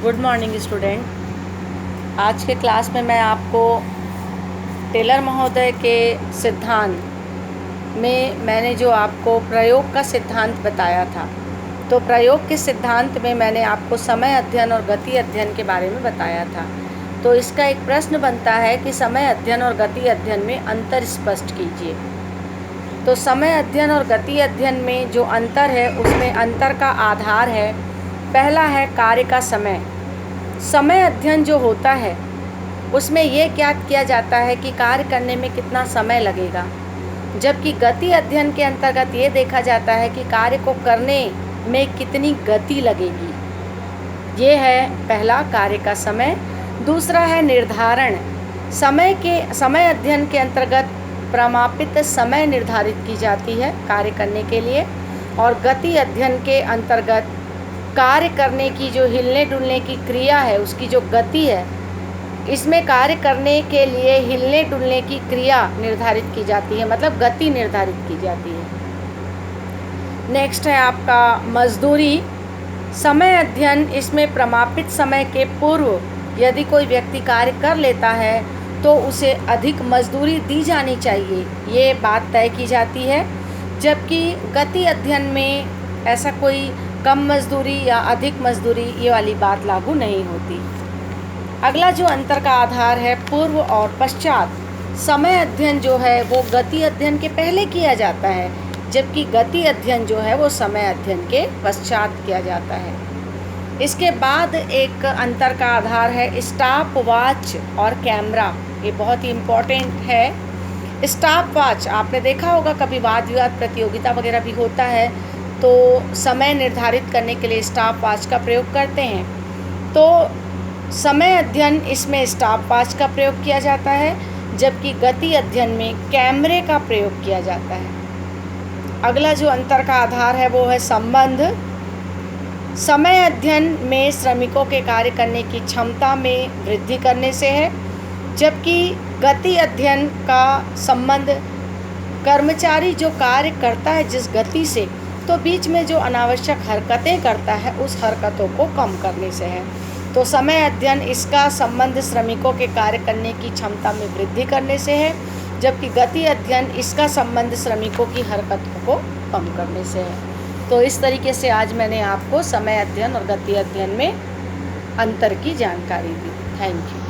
Good morning student. आज के class में मैं आपको टेलर महोदय के सिद्धांत में मैंने जो आपको प्रयोग का सिद्धांत बताया था, तो प्रयोग के सिद्धांत में मैंने आपको समय अध्ययन और गति अध्ययन के बारे में बताया था। तो इसका एक प्रश्न बनता है कि समय अध्ययन और गति अध्ययन में अंतर स्पष्ट कीजिए। तो समय अध्ययन और गति अध्ययन में जो अंतर है उसमें अंतर का आधार है, पहला है कार्य का समय। समय अध्ययन जो होता है उसमें ये ज्ञात किया जाता है कि कार्य करने में कितना समय लगेगा, जबकि गति अध्ययन के अंतर्गत ये देखा जाता है कि कार्य को करने में कितनी गति लगेगी। ये है पहला कार्य का समय। दूसरा है निर्धारण। समय अध्ययन के अंतर्गत प्रमापित समय निर्धारित की जाती है कार्य करने के लिए, और गति अध्ययन के अंतर्गत कार्य करने की जो हिलने डुलने की क्रिया है उसकी जो गति है, इसमें कार्य करने के लिए हिलने डुलने की क्रिया निर्धारित की जाती है, मतलब गति निर्धारित की जाती है। नेक्स्ट है आपका मजदूरी। समय अध्ययन, इसमें प्रमापित समय के पूर्व यदि कोई व्यक्ति कार्य कर लेता है तो उसे अधिक मजदूरी दी जानी चाहिए, ये बात तय की जाती है। जबकि गति अध्ययन में ऐसा कोई कम मजदूरी या अधिक मजदूरी ये वाली बात लागू नहीं होती। अगला जो अंतर का आधार है पूर्व और पश्चात। समय अध्ययन जो है वो गति अध्ययन के पहले किया जाता है, जबकि गति अध्ययन जो है वो समय अध्ययन के पश्चात किया जाता है। इसके बाद एक अंतर का आधार है स्टॉप वॉच और कैमरा। ये बहुत ही इम्पोर्टेंट है। स्टॉप वॉच आपने देखा होगा, कभी वाद विवाद प्रतियोगिता वगैरह भी होता है तो समय निर्धारित करने के लिए स्टॉप वॉच का प्रयोग करते हैं। तो समय अध्ययन, इसमें स्टॉप वॉच का प्रयोग किया जाता है, जबकि गति अध्ययन में कैमरे का प्रयोग किया जाता है। अगला जो अंतर का आधार है वो है संबंध। समय अध्ययन में श्रमिकों के कार्य करने की क्षमता में वृद्धि करने से है, जबकि गति अध्ययन का संबंध कर्मचारी जो कार्य करता है जिस गति से, तो बीच में जो अनावश्यक हरकतें करता है उस हरकतों को कम करने से है। तो समय अध्ययन, इसका संबंध श्रमिकों के कार्य करने की क्षमता में वृद्धि करने से है, जबकि गति अध्ययन, इसका संबंध श्रमिकों की हरकतों को कम करने से है। तो इस तरीके से आज मैंने आपको समय अध्ययन और गति अध्ययन में अंतर की जानकारी दी। Thank you.